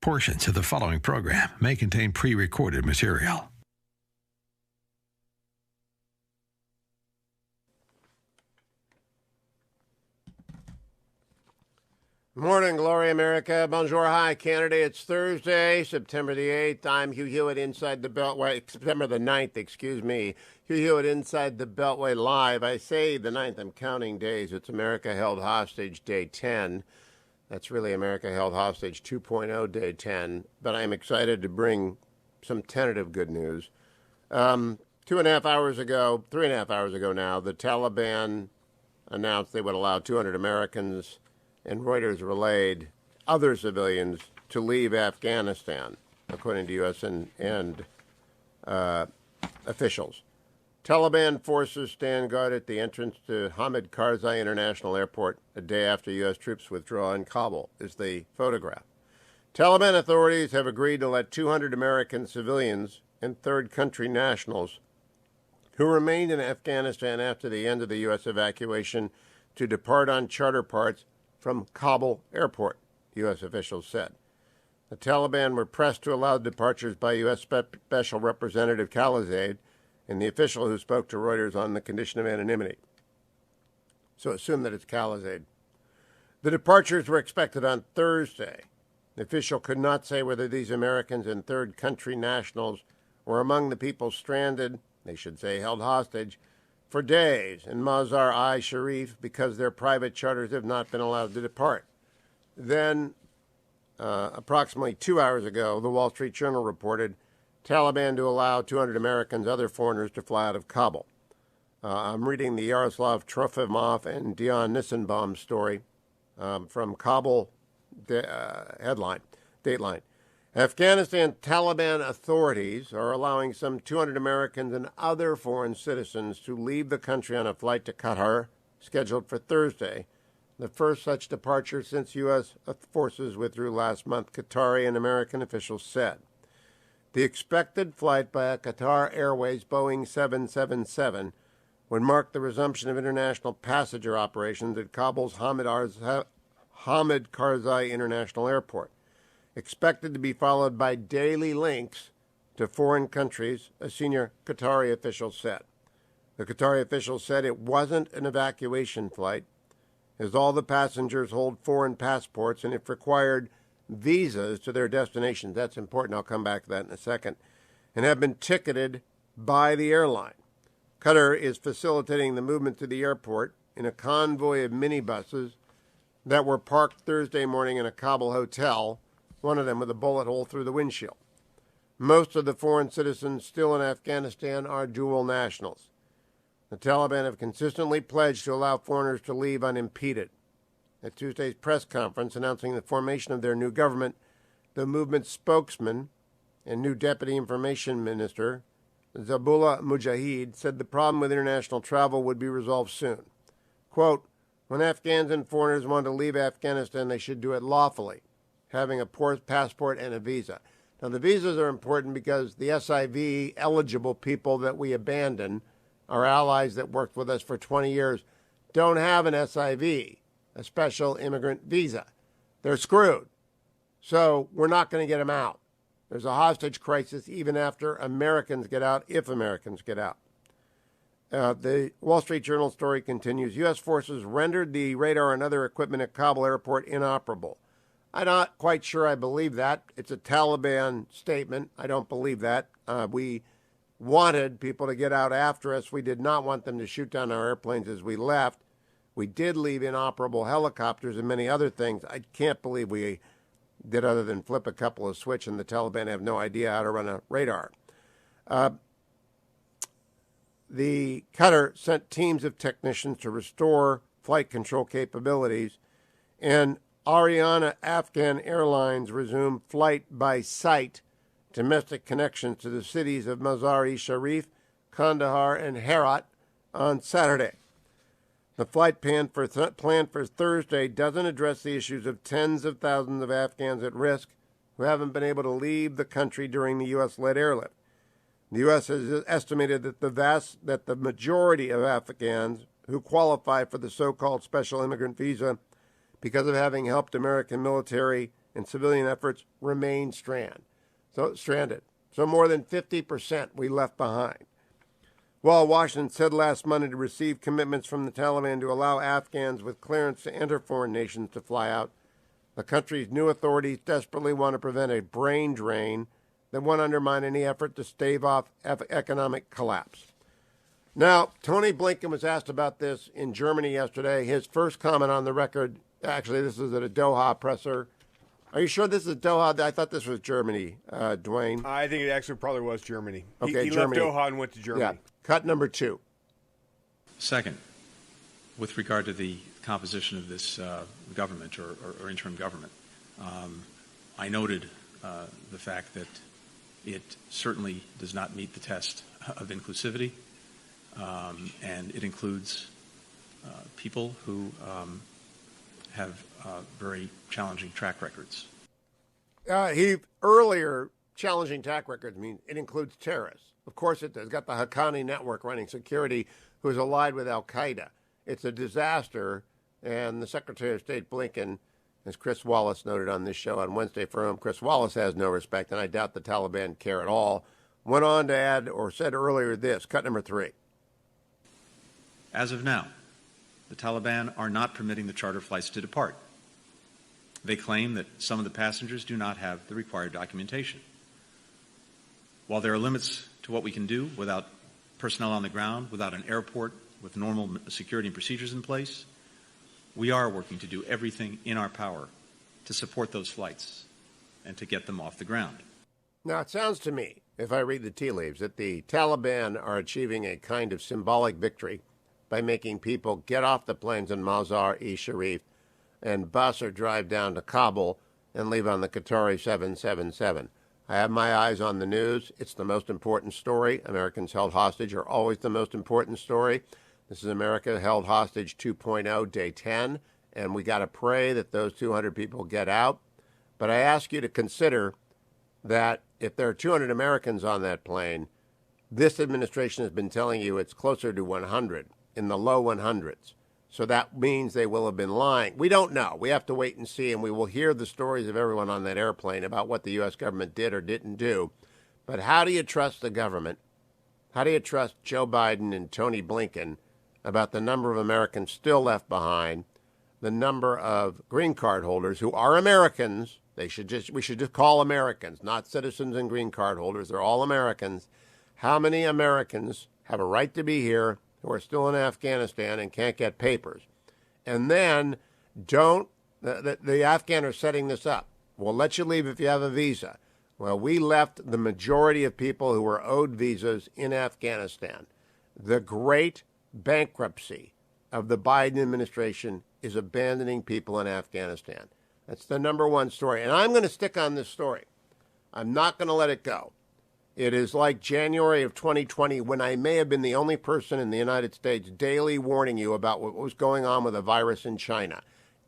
Portions of the following program may contain pre-recorded material. Morning, Glory America. Bonjour, hi, Canada. It's Thursday, September the 8th. I'm Hugh Hewitt inside the Beltway, September the 9th, excuse me. Hugh Hewitt inside the Beltway Live. I say the 9th, I'm counting days. It's America Held Hostage Day 10. That's really America Held Hostage 2.0 Day 10. But I'm excited to bring some tentative good news. 3.5 hours ago now, the Taliban announced they would allow 200 Americans, and Reuters relayed other civilians to leave Afghanistan, according to U.S. and officials. Taliban forces stand guard at the entrance to Hamid Karzai International Airport a day after U.S. troops withdraw in Kabul, is the photograph. Taliban authorities have agreed to let 200 American civilians and third country nationals who remained in Afghanistan after the end of the U.S. evacuation to depart on charter parts from Kabul Airport, U.S. officials said. The Taliban were pressed to allow departures by U.S. Special Representative Khalilzad and the official who spoke to Reuters on the condition of anonymity. So assume that it's Khalilzad. The departures were expected on Thursday. The official could not say whether these Americans and third country nationals were among the people stranded, they should say held hostage, for days in Mazar-i-Sharif because their private charters have not been allowed to depart. Then, approximately 2 hours ago, the Wall Street Journal reported Taliban to allow 200 Americans, other foreigners, to fly out of Kabul. I'm reading the Yaroslav Trofimov and Dion Nissenbaum story from Kabul headline, Dateline. Afghanistan Taliban authorities are allowing some 200 Americans and other foreign citizens to leave the country on a flight to Qatar, scheduled for Thursday, the first such departure since U.S. forces withdrew last month, Qatari and American officials said. The expected flight by a Qatar Airways Boeing 777 would mark the resumption of international passenger operations at Kabul's Hamid Karzai International Airport, expected to be followed by daily links to foreign countries, a senior Qatari official said. The Qatari official said it wasn't an evacuation flight, as all the passengers hold foreign passports and, if required, visas to their destinations. That's important. I'll come back to that in a second. And have been ticketed by the airline. Qatar is facilitating the movement to the airport in a convoy of minibuses that were parked Thursday morning in a Kabul hotel, one of them with a bullet hole through the windshield. Most of the foreign citizens still in Afghanistan are dual nationals. The Taliban have consistently pledged to allow foreigners to leave unimpeded. At Tuesday's press conference announcing the formation of their new government, the movement's spokesman and new Deputy Information Minister, Zabullah Mujahid, said the problem with international travel would be resolved soon. Quote, when Afghans and foreigners want to leave Afghanistan, they should do it lawfully, having a passport and a visa. Now, the visas are important because the SIV-eligible people that we abandon, our allies that worked with us for 20 years, don't have an SIV, a special immigrant visa. They're screwed. So we're not going to get them out. There's a hostage crisis even after Americans get out, if Americans get out. The Wall Street Journal story continues. U.S. forces rendered the radar and other equipment at Kabul airport inoperable. I'm not quite sure I believe that. It's a Taliban statement. I don't believe that. We wanted people to get out after us. We did not want them to shoot down our airplanes as we left. We did leave inoperable helicopters and many other things. I can't believe we did other than flip a couple of switch, and the Taliban have no idea how to run a radar. The Qatar sent teams of technicians to restore flight control capabilities, and Ariana Afghan Airlines resumed flight by sight domestic connections to the cities of Mazar-i-Sharif, Kandahar, and Herat on Saturday. The flight planned for Thursday doesn't address the issues of tens of thousands of Afghans at risk who haven't been able to leave the country during the U.S.-led airlift. The U.S. has estimated that the majority of Afghans who qualify for the so-called special immigrant visa because of having helped American military and civilian efforts remain stranded. So more than 50% we left behind. Well, Washington said last Monday to receive commitments from the Taliban to allow Afghans with clearance to enter foreign nations to fly out. The country's new authorities desperately want to prevent a brain drain that won't undermine any effort to stave off economic collapse. Now, Tony Blinken was asked about this in Germany yesterday. His first comment on the record, actually, this is at a Doha presser. Are you sure this is Doha? I thought this was Germany, Dwayne. I think it actually probably was Germany. Okay, he Germany. left Doha and went to Germany. Yeah. Cut number 2. Second, with regard to the composition of this government or interim government, I noted the fact that it certainly does not meet the test of inclusivity, and it includes people who have very challenging track records. Earlier challenging track records mean it includes terrorists. Of course it does. It's got the Haqqani network running security who is allied with al-Qaeda. It's a disaster, and the Secretary of State Blinken, as Chris Wallace noted on this show on Wednesday, for whom Chris Wallace has no respect, and I doubt the Taliban care at all, went on to add or said earlier this, cut number 3. As of now, the Taliban are not permitting the charter flights to depart. They claim that some of the passengers do not have the required documentation. While there are limits to what we can do without personnel on the ground, without an airport, with normal security and procedures in place, we are working to do everything in our power to support those flights and to get them off the ground. Now, it sounds to me, if I read the tea leaves, that the Taliban are achieving a kind of symbolic victory by making people get off the planes in Mazar-e-Sharif and bus or drive down to Kabul and leave on the Qatari 777. I have my eyes on the news. It's the most important story. Americans held hostage are always the most important story. This is America held hostage 2.0, day 10, and we got to pray that those 200 people get out. But I ask you to consider that if there are 200 Americans on that plane, this administration has been telling you it's closer to 100, in the low 100s. So that means they will have been lying. We don't know. We have to wait and see, and we will hear the stories of everyone on that airplane about what the U.S. government did or didn't do. But how do you trust the government? How do you trust Joe Biden and Tony Blinken about the number of Americans still left behind, the number of green card holders who are Americans? We should just call Americans, not citizens and green card holders. They're all Americans. How many Americans have a right to be here who are still in Afghanistan and can't get papers? And then the Afghan are setting this up. We'll let you leave if you have a visa. Well, we left the majority of people who were owed visas in Afghanistan. The great bankruptcy of the Biden administration is abandoning people in Afghanistan. That's the number one story. And I'm going to stick on this story. I'm not going to let it go. It is like January of 2020 when I may have been the only person in the United States daily warning you about what was going on with a virus in China.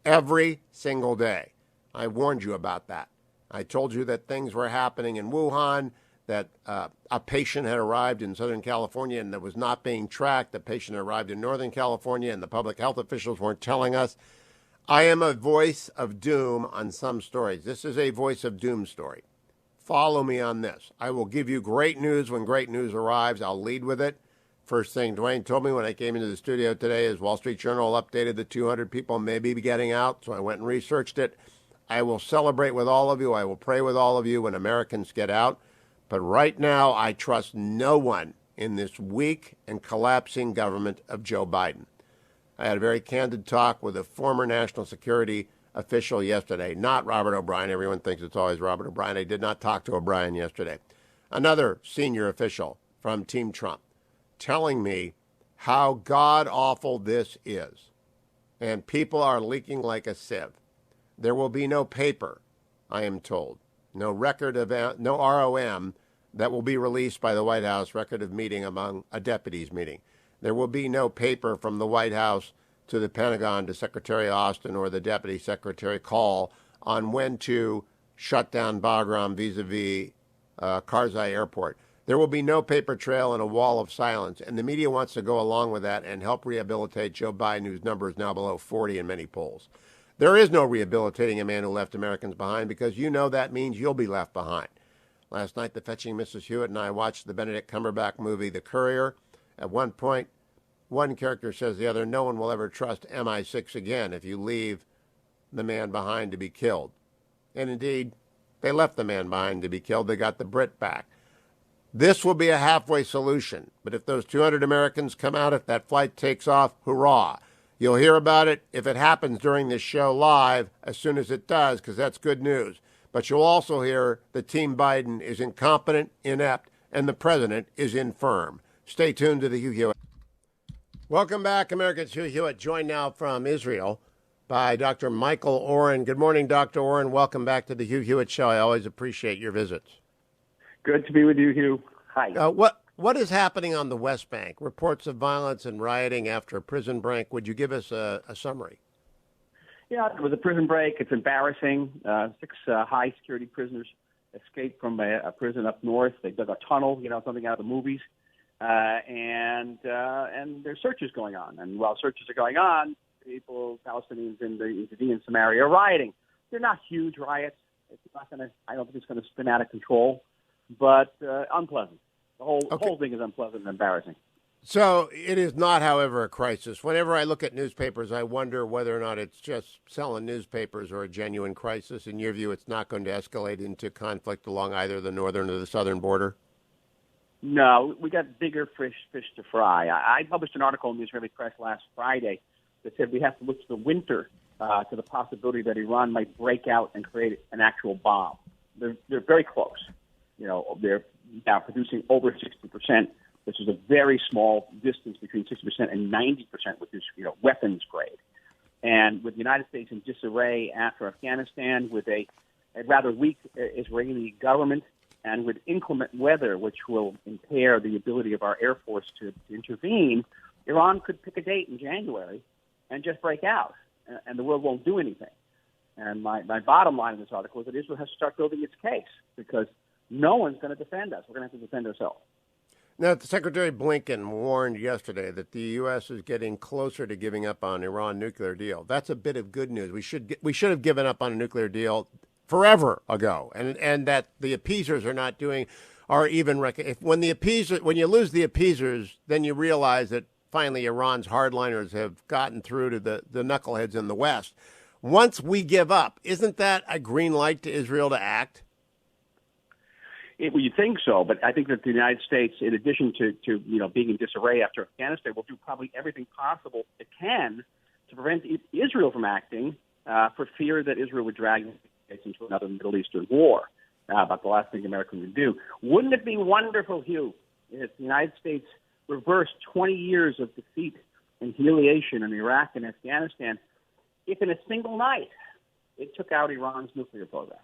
Every single day. I warned you about that. I told you that things were happening in Wuhan, that a patient had arrived in Southern California and that was not being tracked. The patient arrived in Northern California and the public health officials weren't telling us. I am a voice of doom on some stories. This is a voice of doom story. Follow me on this. I will give you great news when great news arrives. I'll lead with it. First thing Dwayne told me when I came into the studio today is Wall Street Journal updated that 200 people may be getting out, so I went and researched it. I will celebrate with all of you. I will pray with all of you when Americans get out. But right now, I trust no one in this weak and collapsing government of Joe Biden. I had a very candid talk with a former national security official yesterday, not Robert O'Brien. Everyone thinks it's always Robert O'Brien. I did not talk to O'Brien yesterday. Another senior official from Team Trump telling me how god-awful this is. And people are leaking like a sieve. There will be no paper, I am told. No record of, no ROM that will be released by the White House, record of meeting among a deputies meeting. There will be no paper from the White House to the Pentagon, to Secretary Austin or the Deputy Secretary Call on when to shut down Bagram vis-a-vis Karzai Airport. There will be no paper trail and a wall of silence, and the media wants to go along with that and help rehabilitate Joe Biden, whose number is now below 40 in many polls. There is no rehabilitating a man who left Americans behind, because you know that means you'll be left behind. Last night, the fetching Mrs. Hewitt and I watched the Benedict Cumberbatch movie, The Courier. At one point, one character says to the other, no one will ever trust MI6 again if you leave the man behind to be killed. And indeed, they left the man behind to be killed. They got the Brit back. This will be a halfway solution. But if those 200 Americans come out, if that flight takes off, hurrah. You'll hear about it if it happens during this show live as soon as it does, because that's good news. But you'll also hear that Team Biden is incompetent, inept, and the president is infirm. Stay tuned to the Hugh Hewitt. Welcome back, Americans. Hugh Hewitt, joined now from Israel by Dr. Michael Oren. Good morning, Dr. Oren. Welcome back to the Hugh Hewitt Show. I always appreciate your visits. Good to be with you, Hugh. Hi. What is happening on the West Bank? Reports of violence and rioting after a prison break. Would you give us a summary? Yeah, it was a prison break. It's embarrassing. 6 high-security prisoners escaped from a prison up north. They dug a tunnel, something out of the movies. And there's searches going on. And while searches are going on, Palestinians in the Judea and Samaria are rioting. They're not huge riots. It's not going to. I don't think it's going to spin out of control, but unpleasant. The whole thing is unpleasant and embarrassing. So it is not, however, a crisis. Whenever I look at newspapers, I wonder whether or not it's just selling newspapers or a genuine crisis. In your view, it's not going to escalate into conflict along either the northern or the southern border? No, we got bigger fish to fry. I published an article in the Israeli press last Friday that said we have to look to the winter to the possibility that Iran might break out and create an actual bomb. They're very close. They're now producing over 60%, which is a very small distance between 60% and 90%, which is weapons grade. And with the United States in disarray after Afghanistan, with a rather weak Israeli government, and with inclement weather, which will impair the ability of our Air Force to intervene, Iran could pick a date in January and just break out, and the world won't do anything. And my bottom line in this article is that Israel has to start building its case, because no one's going to defend us. We're going to have to defend ourselves. Now, Secretary Blinken warned yesterday that the U.S. is getting closer to giving up on Iran nuclear deal. That's a bit of good news. We should have given up on a nuclear deal forever ago, and that the appeasers when you lose the appeasers, then you realize that finally Iran's hardliners have gotten through to the knuckleheads in the West. Once we give up, isn't that a green light to Israel to act? Well, you think so, but I think that the United States, in addition to being in disarray after Afghanistan, will do probably everything possible it can to prevent Israel from acting, for fear that Israel would drag it into another Middle Eastern war. About the last thing America would do. Wouldn't it be wonderful, Hugh, if the United States reversed 20 years of defeat and humiliation in Iraq and Afghanistan, if in a single night it took out Iran's nuclear program?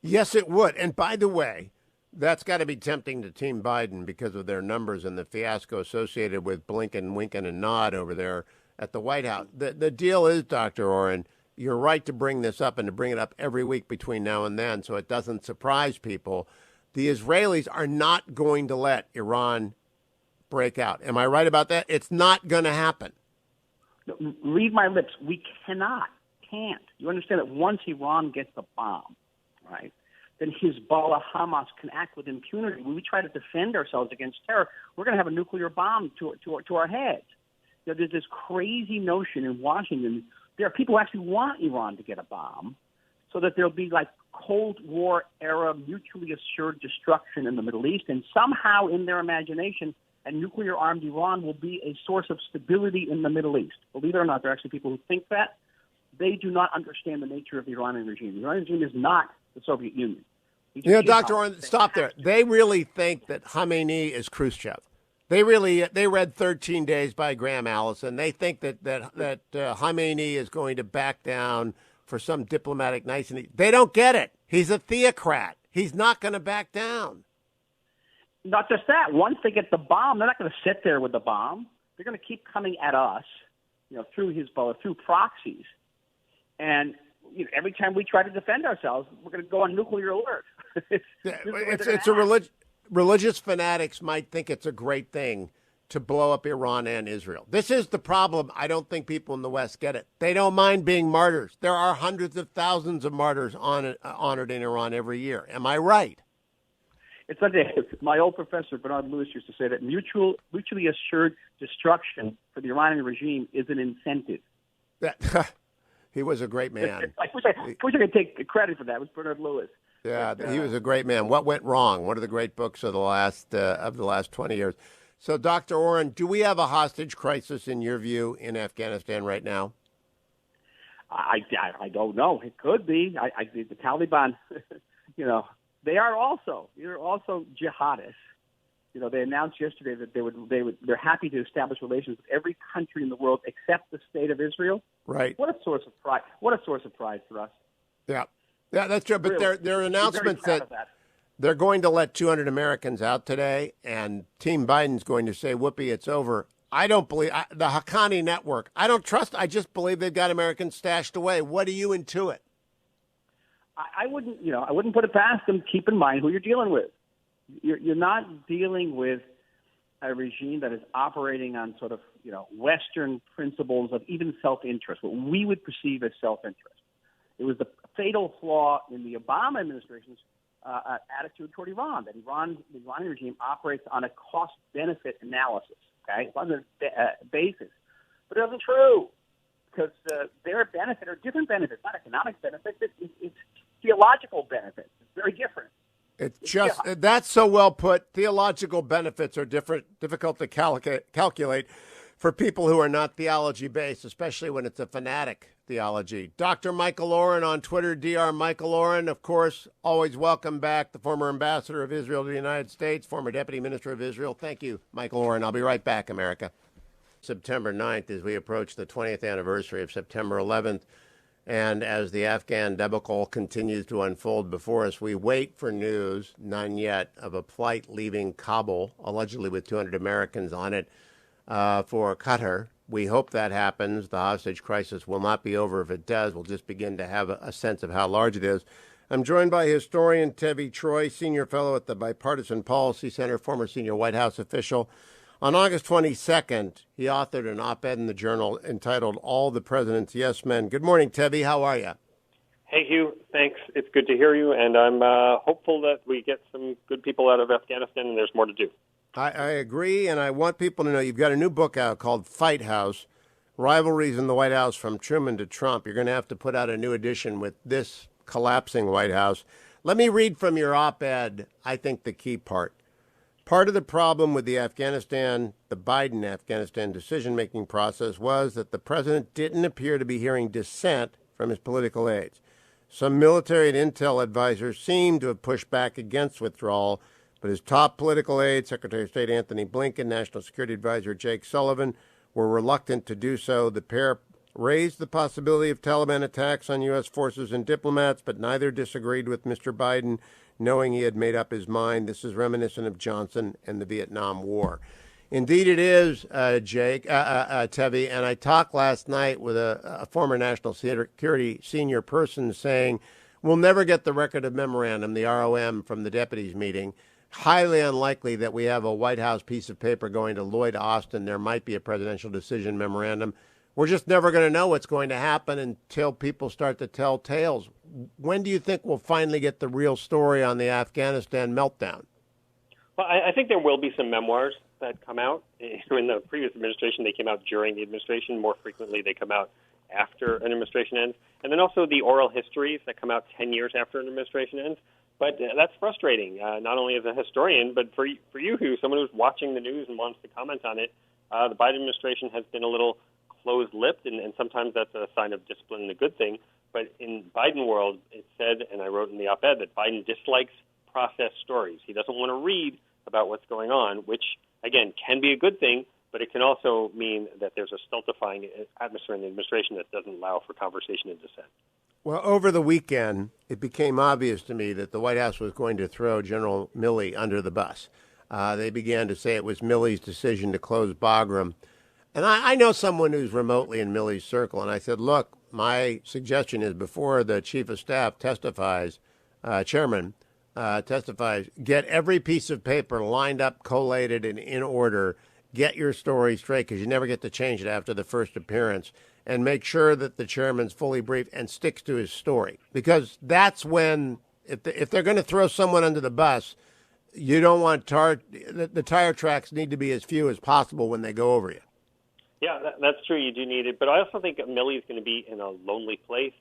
Yes, it would. And by the way, that's got to be tempting to Team Biden because of their numbers and the fiasco associated with Blinken, winking, and nod over there at the White House. The deal is, Dr. Oren, you're right to bring this up and to bring it up every week between now and then so it doesn't surprise people. The Israelis are not going to let Iran break out. Am I right about that? It's not going to happen. Read my lips. We can't. You understand that once Iran gets the bomb, right, then Hezbollah, Hamas can act with impunity. When we try to defend ourselves against terror, we're going to have a nuclear bomb to our heads. There's this crazy notion in Washington. There are people who actually want Iran to get a bomb so that there'll be like Cold War era mutually assured destruction in the Middle East, and somehow in their imagination, a nuclear-armed Iran will be a source of stability in the Middle East. Believe it or not, there are actually people who think that. They do not understand the nature of the Iranian regime. The Iranian regime is not the Soviet Union. Dr. Oren, stop there. They really think that Khamenei is Khrushchev. They read 13 Days by Graham Allison. They think that Khamenei is going to back down for some diplomatic nicety. They don't get it. He's a theocrat. He's not going to back down. Not just that. Once they get the bomb, they're not going to sit there with the bomb. They're going to keep coming at us, through Hezbollah, through proxies. And every time we try to defend ourselves, we're going to go on nuclear alert. Religious fanatics might think it's a great thing to blow up Iran and Israel. This is the problem. I don't think people in the West get it. They don't mind being martyrs. There are hundreds of thousands of martyrs honored in Iran every year. Am I right? It's like my old professor, Bernard Lewis, used to say that mutually assured destruction for the Iranian regime is an incentive. He was a great man. I wish I could take credit for that. It was Bernard Lewis. Yeah, he was a great man. What Went Wrong? One of the great books of the last 20 years. So, Dr. Oren, do we have a hostage crisis in your view in Afghanistan right now? I don't know. It could be. The Taliban, they're also jihadists. They announced yesterday that they're happy to establish relations with every country in the world except the state of Israel. Right. What a source of pride! What a source of pride for us. Yeah, that's true. But really, their announcements that they're going to let 200 Americans out today, and Team Biden's going to say, "Whoopee, it's over." I don't believe the Haqqani network. I don't trust. I just believe they've got Americans stashed away. What do you intuit? I wouldn't put it past them. Keep in mind who you're dealing with. You're not dealing with a regime that is operating on sort of, Western principles of even self-interest, what we would perceive as self-interest. It was the fatal flaw in the Obama administration's attitude toward Iran, that the Iranian regime operates on a cost-benefit analysis, okay? It's on a basis. But it wasn't true, because their benefit are different benefits, not economic benefits. It's theological benefits. It's very different. That's so well put. Theological benefits are difficult to calculate for people who are not theology-based, especially when it's a fanatic theology. Dr. Michael Oren on Twitter, Dr. Michael Oren, of course, always welcome back, the former ambassador of Israel to the United States, former deputy minister of Israel. Thank you, Michael Oren. I'll be right back, America. September 9th, as we approach the 20th anniversary of September 11th, and as the Afghan debacle continues to unfold before us, we wait for news, none yet, of a flight leaving Kabul, allegedly with 200 Americans on it, for Qatar. We hope that happens. The hostage crisis will not be over if it does. We'll just begin to have a sense of how large it is. I'm joined by historian Tevi Troy, senior fellow at the Bipartisan Policy Center, former senior White House official. On August 22nd, he authored an op-ed in the Journal entitled All the President's Yes Men. Good morning, Tevi. How are you? Hey, Hugh. Thanks. It's good to hear you, and I'm hopeful that we get some good people out of Afghanistan, and there's more to do. I agree, and I want people to know you've got a new book out called Fight House, Rivalries in the White House from Truman to Trump. You're going to have to put out a new edition with this collapsing White House. Let me read from your op-ed, I think, the key part. Part of the problem with the Biden Afghanistan decision-making process was that the president didn't appear to be hearing dissent from his political aides. Some military and intel advisors seem to have pushed back against withdrawal, but his top political aides, Secretary of State Anthony Blinken, National Security Advisor Jake Sullivan, were reluctant to do so. The pair raised the possibility of Taliban attacks on U.S. forces and diplomats, but neither disagreed with Mr. Biden, knowing he had made up his mind. This is reminiscent of Johnson and the Vietnam War. Indeed it is, Tevi, and I talked last night with a former national security senior person saying, we'll never get the record of memorandum, the ROM, from the deputies meeting. Highly unlikely that we have a White House piece of paper going to Lloyd Austin. There might be a presidential decision memorandum. We're just never going to know what's going to happen until people start to tell tales. When do you think we'll finally get the real story on the Afghanistan meltdown? Well, I think there will be some memoirs that come out. In the previous administration, they came out during the administration. More frequently, they come out after an administration ends. And then also the oral histories that come out 10 years after an administration ends. But that's frustrating, not only as a historian, but for you, someone who's watching the news and wants to comment on it. The Biden administration has been a little closed-lipped, and sometimes that's a sign of discipline and a good thing. But in Biden world, it said, and I wrote in the op-ed, that Biden dislikes process stories. He doesn't want to read about what's going on, which, again, can be a good thing, but it can also mean that there's a stultifying atmosphere in the administration that doesn't allow for conversation and dissent. Well, over the weekend, it became obvious to me that the White House was going to throw General Milley under the bus. They began to say it was Milley's decision to close Bagram. And I know someone who's remotely in Milley's circle, and I said, look, my suggestion is before the chief of staff testifies, get every piece of paper lined up, collated, and in order, get your story straight, because you never get to change it after the first appearance, and make sure that the chairman's fully briefed and sticks to his story. Because that's when, if they're going to throw someone under the bus, you don't want the tire tracks need to be as few as possible when they go over you. Yeah, that's true. You do need it. But I also think Milley's going to be in a lonely place.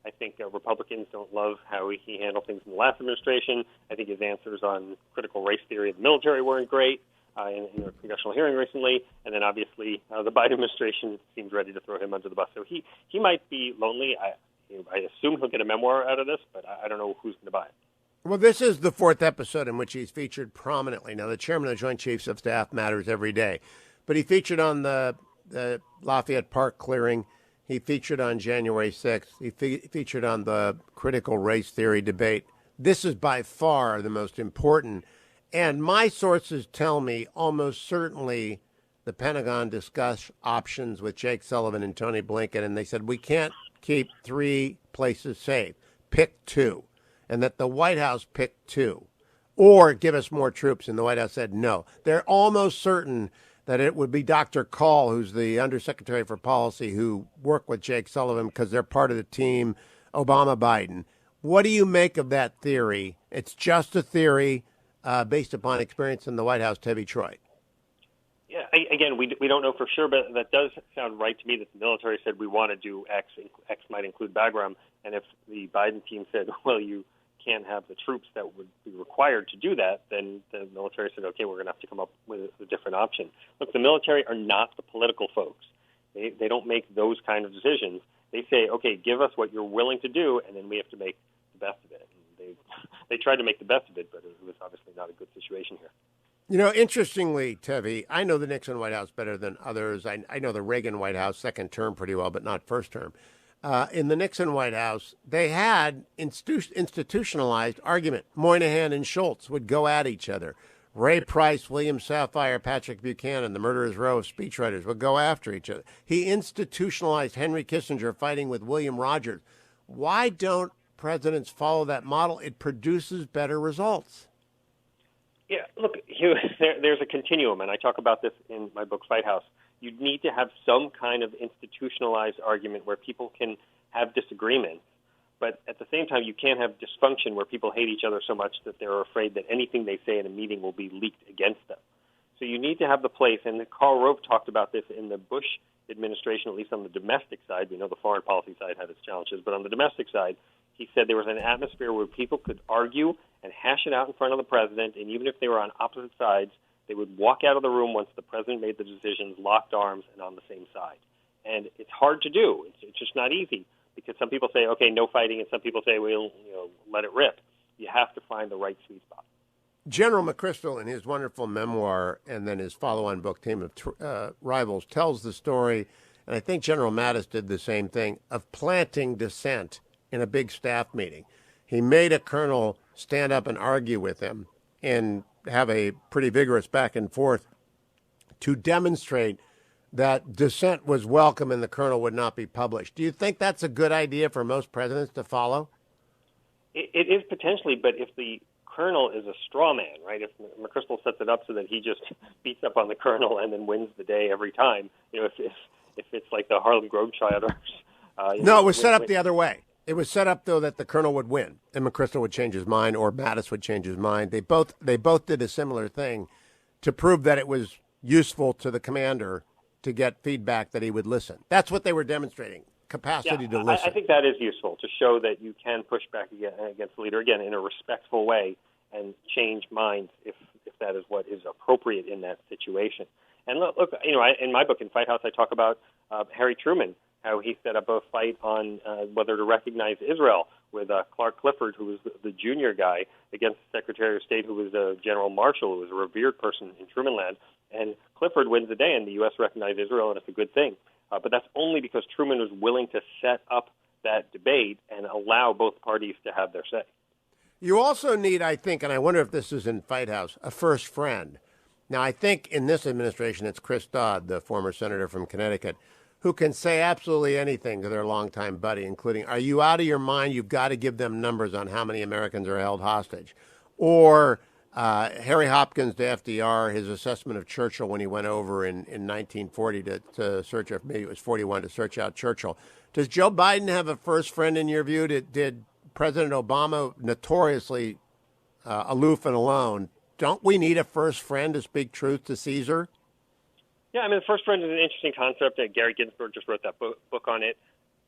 I think Republicans don't love how he handled things in the last administration. I think his answers on critical race theory of the military weren't great in a congressional hearing recently. And then obviously the Biden administration seems ready to throw him under the bus. So he might be lonely. I assume he'll get a memoir out of this, but I don't know who's going to buy it. Well, this is the fourth episode in which he's featured prominently. Now, the chairman of the Joint Chiefs of Staff matters every day, but he featured on the Lafayette Park clearing. He featured on January 6th. He featured on the critical race theory debate. This is by far the most important. And my sources tell me almost certainly the Pentagon discussed options with Jake Sullivan and Tony Blinken, and they said, we can't keep 3 places safe. Pick 2. And that the White House picked 2. Or give us more troops. And the White House said no. They're almost certain that it would be Dr. Call, who's the Undersecretary for Policy, who worked with Jake Sullivan because they're part of the team Obama-Biden. What do you make of that theory? It's just a theory based upon experience in the White House. Tevi Troy. Yeah, again, we don't know for sure, but that does sound right to me that the military said we want to do X. X might include Bagram. And if the Biden team said, well, you can't have the troops that would be required to do that, then the military said, okay, we're going to have to come up with a different option. Look, the military are not the political folks. They don't make those kind of decisions. They say, okay, give us what you're willing to do, and then we have to make the best of it. And they tried to make the best of it, but it was obviously not a good situation here. You know, interestingly, Tevi, I know the Nixon White House better than others. I know the Reagan White House second term pretty well, but not first term. In the Nixon White House, they had institutionalized argument. Moynihan and Schultz would go at each other. Ray Price, William Safire, Patrick Buchanan, the murderer's row of speechwriters would go after each other. He institutionalized Henry Kissinger fighting with William Rogers. Why don't presidents follow that model? It produces better results. Yeah, look, Hugh, there's a continuum, and I talk about this in my book, Fight House. You need to have some kind of institutionalized argument where people can have disagreements, but at the same time, you can't have dysfunction where people hate each other so much that they're afraid that anything they say in a meeting will be leaked against them. So you need to have the place, and Karl Rove talked about this in the Bush administration, at least on the domestic side. We know the foreign policy side had its challenges, but on the domestic side, he said there was an atmosphere where people could argue and hash it out in front of the president, and even if they were on opposite sides, they would walk out of the room once the president made the decisions, locked arms, and on the same side. And it's hard to do. It's just not easy because some people say, okay, no fighting, and some people say, well, let it rip. You have to find the right sweet spot. General McChrystal, in his wonderful memoir and then his follow-on book, Team of Rivals, tells the story, and I think General Mattis did the same thing, of planting dissent in a big staff meeting. He made a colonel stand up and argue with him and have a pretty vigorous back and forth to demonstrate that dissent was welcome and the colonel would not be published. Do you think that's a good idea for most presidents to follow? It is potentially, but if the colonel is a straw man, right? If McChrystal sets it up so that he just beats up on the colonel and then wins the day every time, if it's like the Harlem Globetrotters. No, it was set up the other way. It was set up, though, that the colonel would win and McChrystal would change his mind or Mattis would change his mind. They both did a similar thing to prove that it was useful to the commander to get feedback that he would listen. That's what they were demonstrating, capacity to listen. I think that is useful to show that you can push back against the leader, again, in a respectful way and change minds if that is what is appropriate in that situation. And look, in my book, in Fight House, I talk about Harry Truman, how he set up a fight on whether to recognize Israel with Clark Clifford, who was the junior guy, against the Secretary of State, who was a General Marshall, who was a revered person in Truman land. And Clifford wins the day, and the U.S. recognized Israel, and it's a good thing. But that's only because Truman was willing to set up that debate and allow both parties to have their say. You also need, I think, and I wonder if this is in Fight House, a first friend. Now, I think in this administration, it's Chris Dodd, the former senator from Connecticut, who can say absolutely anything to their longtime buddy, including, are you out of your mind? You've got to give them numbers on how many Americans are held hostage. Or Harry Hopkins to FDR, his assessment of Churchill when he went over in 1940 to search out, maybe it was 41, to search out Churchill. Does Joe Biden have a first friend in your view? Did President Obama, notoriously aloof and alone, don't we need a first friend to speak truth to Caesar? Yeah, I mean, the first friend is an interesting concept. Gary Ginsberg just wrote that book on it.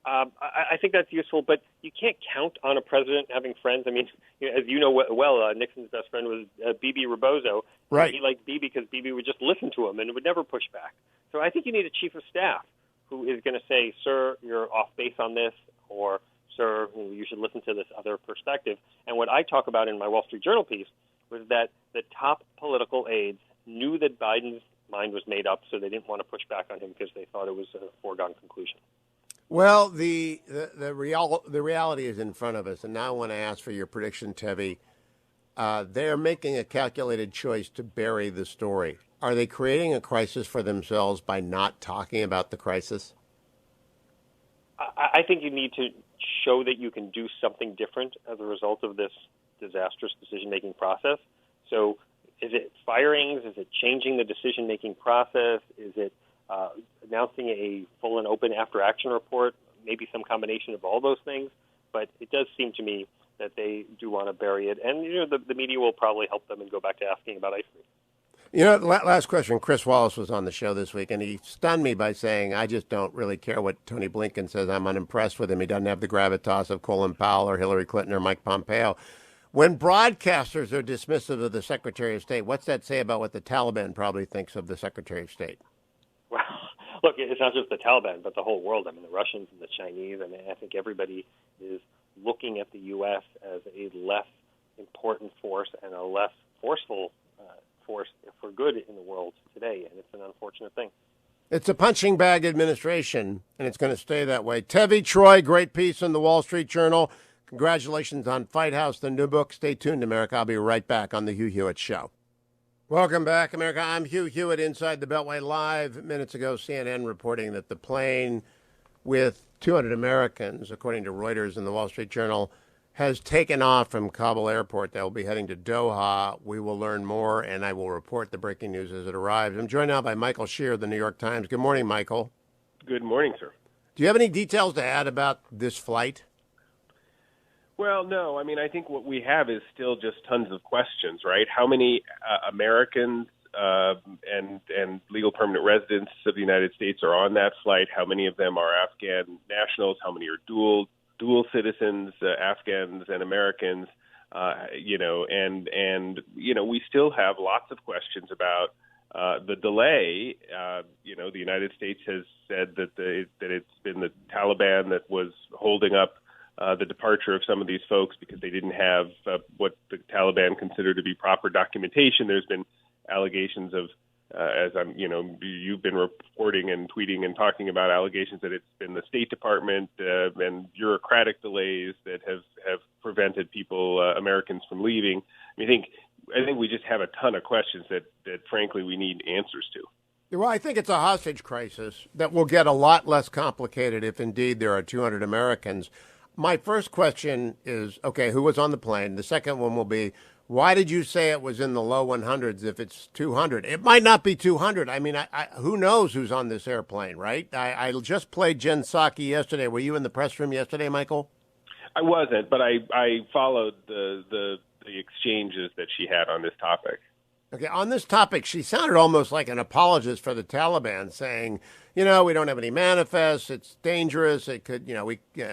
I think that's useful, but you can't count on a president having friends. I mean, as you know well, Nixon's best friend was Bibi Rebozo. Right. He liked Bibi because Bibi would just listen to him and would never push back. So I think you need a chief of staff who is going to say, sir, you're off base on this, or sir, you should listen to this other perspective. And what I talk about in my Wall Street Journal piece was that the top political aides knew that Biden's mind was made up, so they didn't want to push back on him because they thought it was a foregone conclusion. Well, the reality is in front of us, and now I want to ask for your prediction, Tevi. They're making a calculated choice to bury the story. Are they creating a crisis for themselves by not talking about the crisis? I think you need to show that you can do something different as a result of this disastrous decision-making process. So is it firings? Is it changing the decision-making process? Is it announcing a full and open after-action report? Maybe some combination of all those things. But it does seem to me that they do want to bury it. And the media will probably help them and go back to asking about ice cream. Last question. Chris Wallace was on the show this week, and he stunned me by saying, I just don't really care what Tony Blinken says. I'm unimpressed with him. He doesn't have the gravitas of Colin Powell or Hillary Clinton or Mike Pompeo. When broadcasters are dismissive of the Secretary of State, what's that say about what the Taliban probably thinks of the Secretary of State? Well, look, it's not just the Taliban, but the whole world. I mean, the Russians and the Chinese. I mean, I think everybody is looking at the U.S. as a less important force and a less forceful force for good in the world today, and it's an unfortunate thing. It's a punching bag administration, and it's going to stay that way. Tevi Troy, great piece in the Wall Street Journal. Congratulations on Fight House, the new book. Stay tuned, America. I'll be right back on the Hugh Hewitt Show. Welcome back, America. I'm Hugh Hewitt, Inside the Beltway Live. Minutes ago, CNN reporting that the plane with 200 Americans, according to Reuters and the Wall Street Journal, has taken off from Kabul airport. They'll be heading to Doha. We will learn more, and I will report the breaking news as it arrives. I'm joined now by Michael Shear of the New York Times. Good morning, Michael. Good morning, sir. Do you have any details to add about this flight? Well, no. I mean, I think what we have is still just tons of questions, right? How many Americans and legal permanent residents of the United States are on that flight? How many of them are Afghan nationals? How many are dual citizens, Afghans and Americans? We still have lots of questions about the delay. The United States has said that it's been the Taliban that was holding up the departure of some of these folks because they didn't have what the Taliban considered to be proper documentation. There's been allegations of, you've been reporting and tweeting and talking about allegations that it's been the State Department and bureaucratic delays that have prevented people, Americans, from leaving. I think we just have a ton of questions that frankly we need answers to. Well, I think it's a hostage crisis that will get a lot less complicated if indeed there are 200 Americans. My first question is, okay, who was on the plane? The second one will be, why did you say it was in the low 100s if it's 200? It might not be 200. I mean, who knows who's on this airplane, right? I just played Jen Psaki yesterday. Were you in the press room yesterday, Michael? I wasn't, but I followed the exchanges that she had on this topic. Okay, on this topic, she sounded almost like an apologist for the Taliban, saying, we don't have any manifests, it's dangerous, it could,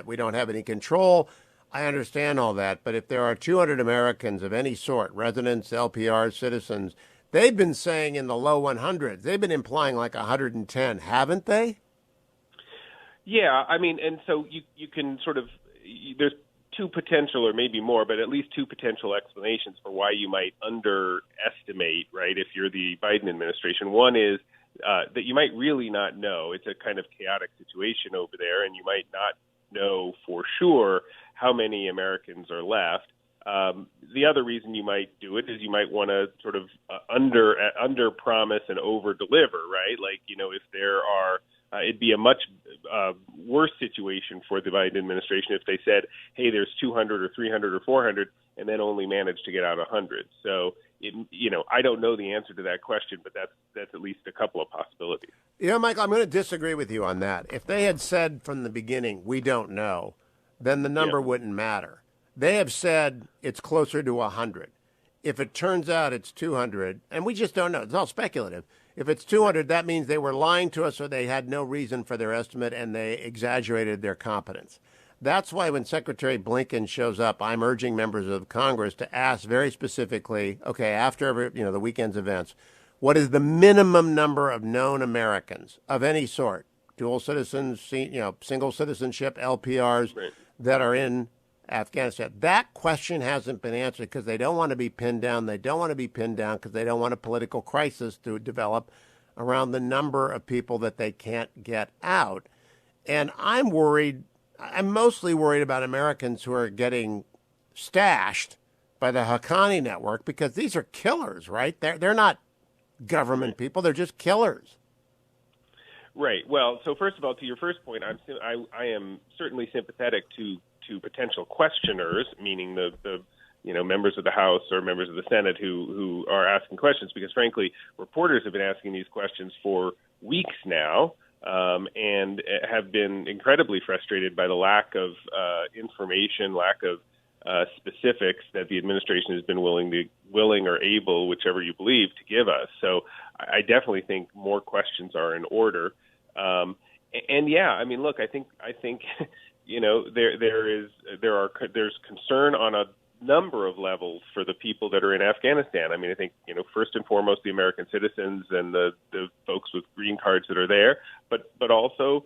we don't have any control. I understand all that, but if there are 200 Americans of any sort, residents, LPRs, citizens, they've been saying in the low 100s. They've been implying like 110, haven't they? Yeah, I mean, and so you can sort of, there's two potential, or maybe more, but at least two potential explanations for why you might underestimate, right, if you're the Biden administration. One is that you might really not know. It's a kind of chaotic situation over there, and you might not know for sure how many Americans are left. The other reason you might do it is you might want to sort of under promise and over deliver, right? Like, if there are, it'd be a much worse situation for the Biden administration if they said, hey, there's 200 or 300 or 400, and then only managed to get out 100. So I don't know the answer to that question, but that's at least a couple of possibilities. Michael, I'm going to disagree with you on that. If they had said from the beginning, we don't know, then the number wouldn't matter. They have said it's closer to 100. If it turns out it's 200, and we just don't know, it's all speculative. If it's 200, that means they were lying to us or they had no reason for their estimate and they exaggerated their competence. That's why when Secretary Blinken shows up, I'm urging members of Congress to ask very specifically, okay, after the weekend's events, what is the minimum number of known Americans of any sort, dual citizens, single citizenship, LPRs, that are in Afghanistan? That question hasn't been answered because they don't want to be pinned down. They don't want to be pinned down because they don't want a political crisis to develop around the number of people that they can't get out. And I'm mostly worried about Americans who are getting stashed by the Haqqani network because these are killers, right? They're not government people. They're just killers. Right. Well, so first of all, to your first point, I am certainly sympathetic to potential questioners, meaning the members of the House or members of the Senate who are asking questions, because frankly, reporters have been asking these questions for weeks now, and have been incredibly frustrated by the lack of information, lack of specifics that the administration has been willing or able, whichever you believe, to give us. So I definitely think more questions are in order. Look, I think there's concern on a number of levels for the people that are in Afghanistan. I mean, I think first and foremost the American citizens and the folks with green cards that are there, but also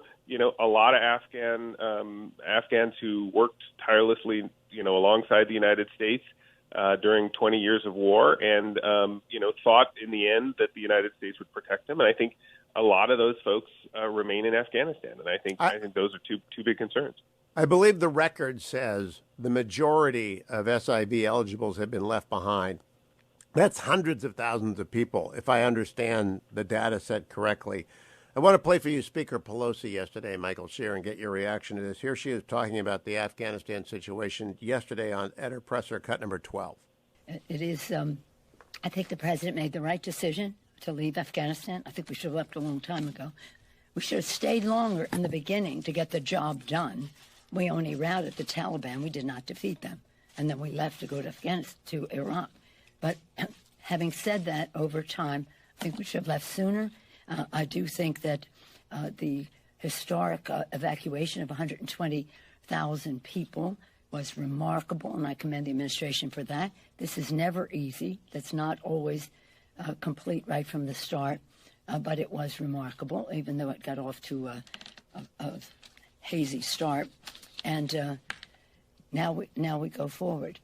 a lot of Afghans who worked tirelessly alongside the United States during 20 years of war and thought in the end that the United States would protect them. And I think a lot of those folks remain in Afghanistan, and I think those are two big concerns. I believe the record says the majority of SIV eligibles have been left behind. That's hundreds of thousands of people, if I understand the data set correctly. I want to play for you Speaker Pelosi yesterday, Michael Shear, and get your reaction to this. Here she is talking about the Afghanistan situation yesterday at her presser, cut number 12. It is, I think the president made the right decision to leave Afghanistan. I think we should have left a long time ago. We should have stayed longer in the beginning to get the job done. We only routed the Taliban. We did not defeat them. And then we left to go to Afghanistan, to Iraq. But having said that, over time, I think we should have left sooner. I do think that the historic evacuation of 120,000 people was remarkable, and I commend the administration for that. This is never easy. That's not always complete right from the start, but it was remarkable, even though it got off to a hazy start. And now we go forward.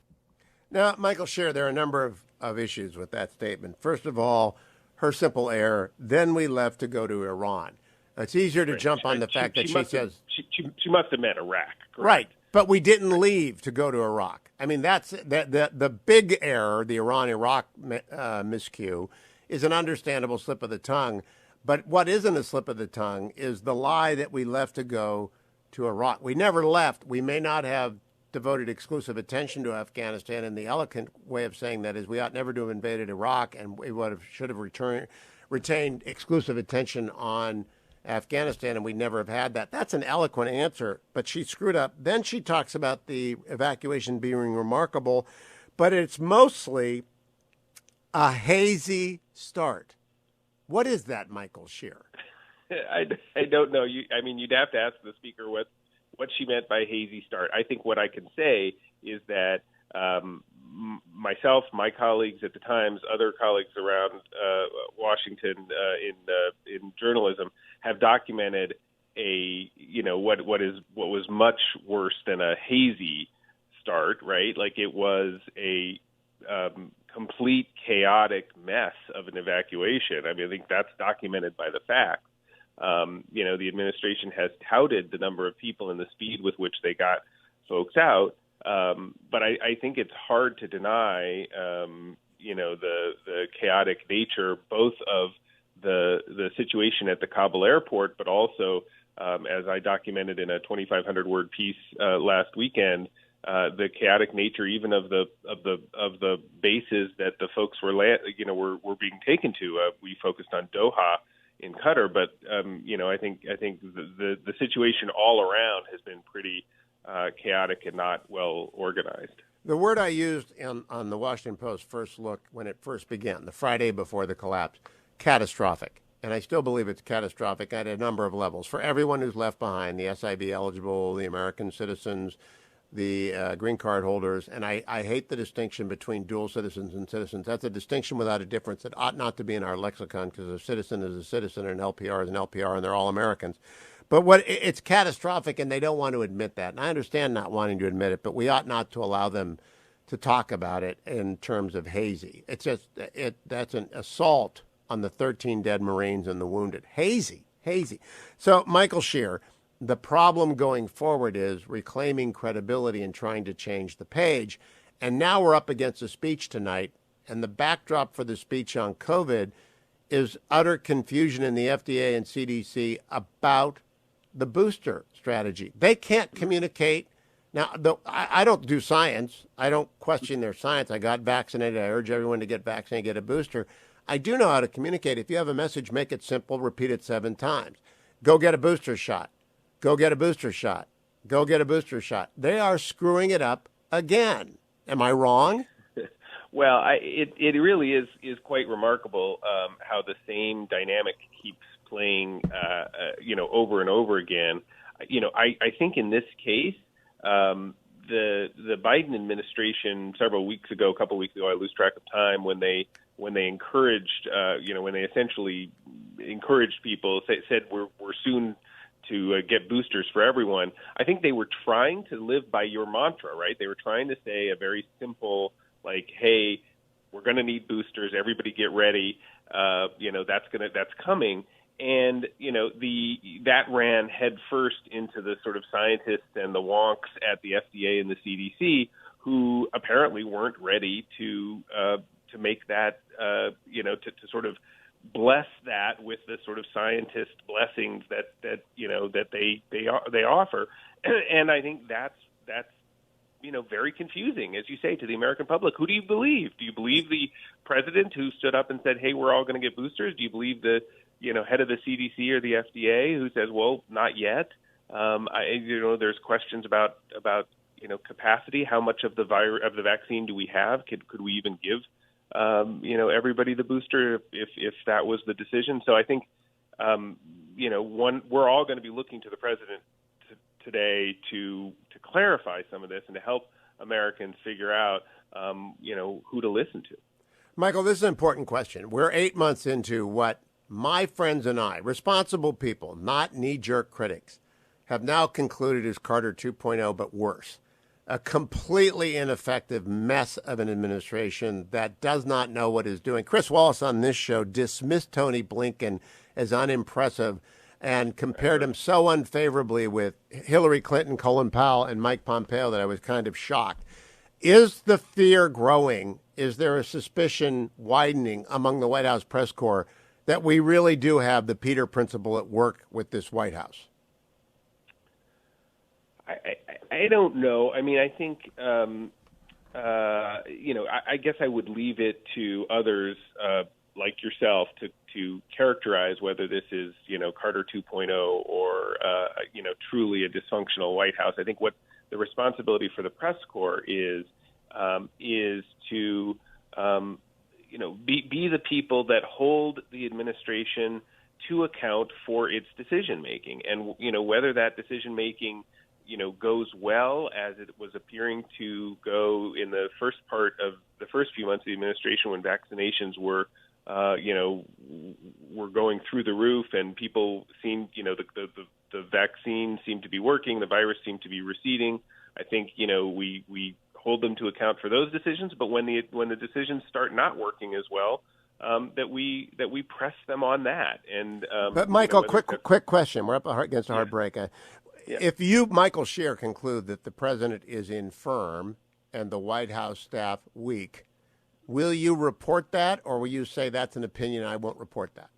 Now, Michael Shear, there are a number of issues with that statement. First of all, her simple error, then we left to go to Iran. It's easier to jump on the fact that she says... She must have meant Iraq. Correct? Right, but we didn't leave to go to Iraq. I mean, that's the big error, the Iran-Iraq miscue, is an understandable slip of the tongue. But what isn't a slip of the tongue is the lie that we left to go to Iraq. We never left. We may not have devoted exclusive attention to Afghanistan, and the eloquent way of saying that is we ought never to have invaded Iraq, and we should have retained exclusive attention on Afghanistan, and we never have had that. That's an eloquent answer, but she screwed up. Then she talks about the evacuation being remarkable, but it's mostly a hazy start. What is that, Michael Shear? I don't know. You'd have to ask the speaker what she meant by hazy start. I think what I can say is that myself, my colleagues at the Times, other colleagues around Washington in journalism have documented what was much worse than a hazy start, right? Like it was a complete chaotic mess of an evacuation. I mean, I think that's documented by the facts. The administration has touted the number of people and the speed with which they got folks out. But I think it's hard to deny, the chaotic nature, both of the situation at the Kabul airport, but also, as I documented in a 2,500-word piece last weekend, the chaotic nature even of the bases that the folks were being taken to. We focused on Doha in Qatar, but I think the situation all around has been pretty chaotic and not well organized. The word I used on the Washington Post first look when it first began, the Friday before the collapse, catastrophic. And I still believe it's catastrophic at a number of levels. For everyone who's left behind, the SIV eligible, the American citizens, the green card holders. And I hate the distinction between dual citizens and citizens. That's a distinction without a difference that ought not to be in our lexicon, because a citizen is a citizen and an LPR is an LPR, and they're all Americans. But it's catastrophic, and they don't want to admit that. And I understand not wanting to admit it, but we ought not to allow them to talk about it in terms of hazy. It's just that's an assault on the 13 dead Marines and the wounded. Hazy. So, Michael Shear, the problem going forward is reclaiming credibility and trying to change the page. And now we're up against a speech tonight, and the backdrop for the speech on COVID is utter confusion in the FDA and CDC about the booster strategy. They can't communicate. Now, I don't do science. I don't question their science. I got vaccinated. I urge everyone to get vaccinated, get a booster. I do know how to communicate. If you have a message, make it simple, repeat it 7 times. Go get a booster shot. Go get a booster shot. Go get a booster shot. They are screwing it up again. Am I wrong? Well, it really is quite remarkable how the same dynamic keeps playing, over and over again. I think in this case, the Biden administration a couple of weeks ago, I lose track of time, when they encouraged, when they essentially encouraged people, said we're soon to get boosters for everyone. I think they were trying to live by your mantra, right? They were trying to say a very simple, like, hey, we're going to need boosters. Everybody get ready. That's coming. And, that ran headfirst into the sort of scientists and the wonks at the FDA and the CDC, who apparently weren't ready to make that, to sort of bless that with the sort of scientist blessings that they offer. And I think that's very confusing, as you say, to the American public. Who do you believe? Do you believe the president who stood up and said, hey, we're all going to get boosters? Do you believe the head of the CDC or the FDA who says, well, not yet? There's questions about capacity. How much of the vaccine do we have? Could we even give everybody the booster if that was the decision? So I think we're all going to be looking to the president today to clarify some of this and to help Americans figure out who to listen to. Michael, this is an important question. We're 8 months into what my friends and I, responsible people, not knee-jerk critics, have now concluded is Carter 2.0, but worse. A completely ineffective mess of an administration that does not know what it's doing. Chris Wallace on this show dismissed Tony Blinken as unimpressive and compared him so unfavorably with Hillary Clinton, Colin Powell, and Mike Pompeo that I was kind of shocked. Is the fear growing? Is there a suspicion widening among the White House press corps that we really do have the Peter principle at work with this White House? I don't know. I mean, I think, I guess I would leave it to others like yourself to characterize whether this is, Carter 2.0 or, truly a dysfunctional White House. I think what the responsibility for the press corps is to, be the people that hold the administration to account for its decision making, and whether that decision making goes well, as it was appearing to go in the first part of the first few months of the administration when vaccinations were going through the roof and people seemed, the vaccine seemed to be working, the virus seemed to be receding. I think, we hold them to account for those decisions, but when the decisions start not working as well, that we press them on that. And but Michael, quick question. We're up against a hard break. If you, Michael Shear, conclude that the president is infirm and the White House staff weak, will you report that, or will you say that's an opinion, I won't report that?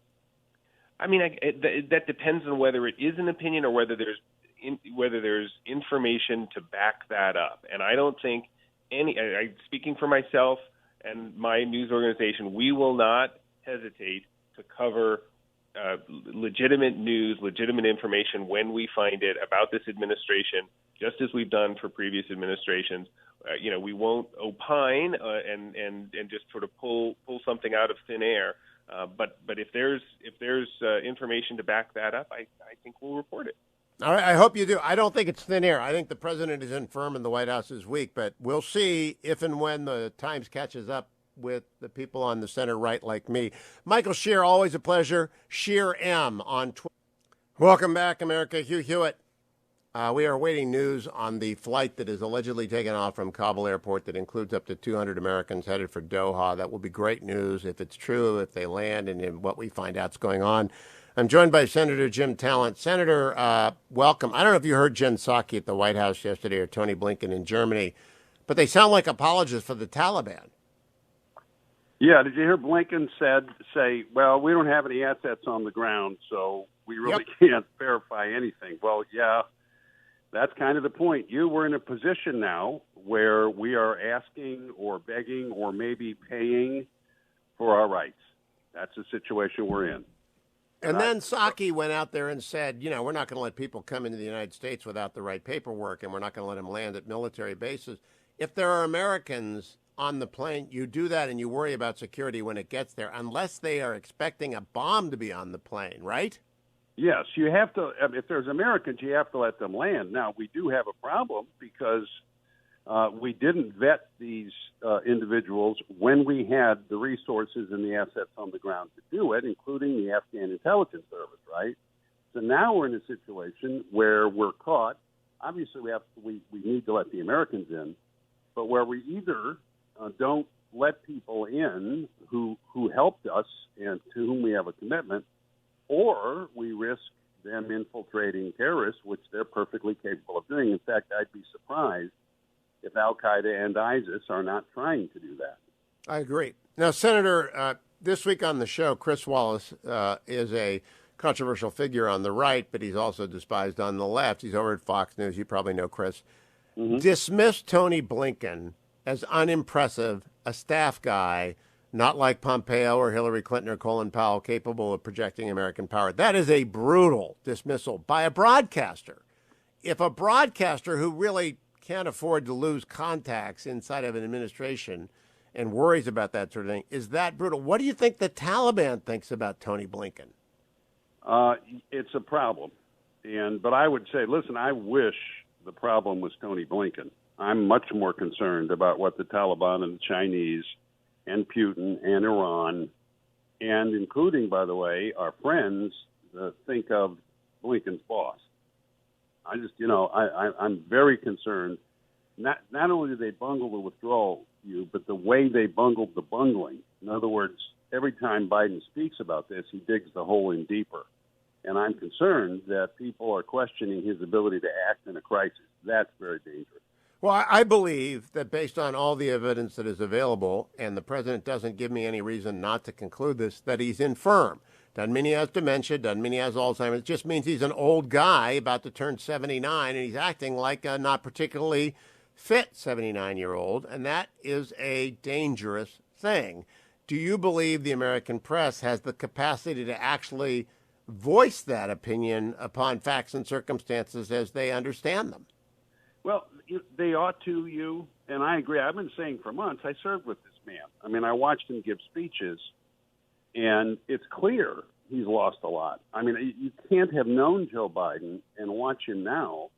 I mean, that depends on whether it is an opinion or whether there's information to back that up. And I don't think speaking for myself and my news organization, we will not hesitate to cover legitimate news, legitimate information when we find it about this administration, just as we've done for previous administrations. We won't opine and just sort of pull something out of thin air. But if there's information to back that up, I think we'll report it. All right, I hope you do. I don't think it's thin air. I think the president is infirm and the White House is weak, but we'll see if and when the Times catches up with the people on the center right like me. Michael Shear, always a pleasure. Shear M on Twitter. Welcome back, America. Hugh Hewitt. We are awaiting news on the flight that is allegedly taken off from Kabul airport that includes up to 200 Americans headed for Doha. That will be great news if it's true, if they land, and in what we find out is going on. I'm joined by Senator Jim Talent. Senator, welcome. I don't know if you heard Jen Psaki at the White House yesterday or Tony Blinken in Germany, but they sound like apologists for the Taliban. Yeah, did you hear Blinken say, well, we don't have any assets on the ground, so we really can't verify anything. Well, yeah, that's kind of the point. We're in a position now where we are asking or begging or maybe paying for our rights. That's the situation we're in. And then Psaki went out there and said, we're not going to let people come into the United States without the right paperwork, and we're not going to let them land at military bases. If there are Americans on the plane, you do that and you worry about security when it gets there, unless they are expecting a bomb to be on the plane, right? Yes, you have to. If there's Americans, you have to let them land. Now, we do have a problem because we didn't vet these individuals when we had the resources and the assets on the ground to do it, including the Afghan intelligence service, right? So now we're in a situation where we're caught. Obviously, we need to let the Americans in, but where we either don't let people in who helped us and to whom we have a commitment, or we risk them infiltrating terrorists, which they're perfectly capable of doing. In fact, I'd be surprised if Al-Qaeda and ISIS are not trying to do that. I agree. Now, Senator, this week on the show, Chris Wallace is a controversial figure on the right, but he's also despised on the left. He's over at Fox News. You probably know Chris. Mm-hmm. Dismissed Tony Blinken as unimpressive, a staff guy, not like Pompeo or Hillary Clinton or Colin Powell, capable of projecting American power. That is a brutal dismissal by a broadcaster. If a broadcaster who really can't afford to lose contacts inside of an administration and worries about that sort of thing, is that brutal? What do you think the Taliban thinks about Tony Blinken? It's a problem. But I would say, listen, I wish the problem was Tony Blinken. I'm much more concerned about what the Taliban and the Chinese and Putin and Iran, and including, by the way, our friends, think of Blinken's boss. I just, I'm very concerned. Not only did they bungle the withdrawal, but the way they bungled the bungling. In other words, every time Biden speaks about this, he digs the hole in deeper. And I'm concerned that people are questioning his ability to act in a crisis. That's very dangerous. Well, I believe that based on all the evidence that is available, and the president doesn't give me any reason not to conclude this, that he's infirm. Doesn't mean he has dementia, doesn't mean he has Alzheimer's. It just means he's an old guy about to turn 79, and he's acting like a not particularly fit 79-year-old, and that is a dangerous thing. Do you believe the American press has the capacity to actually voice that opinion upon facts and circumstances as they understand them? Well, they ought to, and I agree. I've been saying for months, I served with this man. I mean, I watched him give speeches, and it's clear he's lost a lot. I mean, you can't have known Joe Biden and watch him now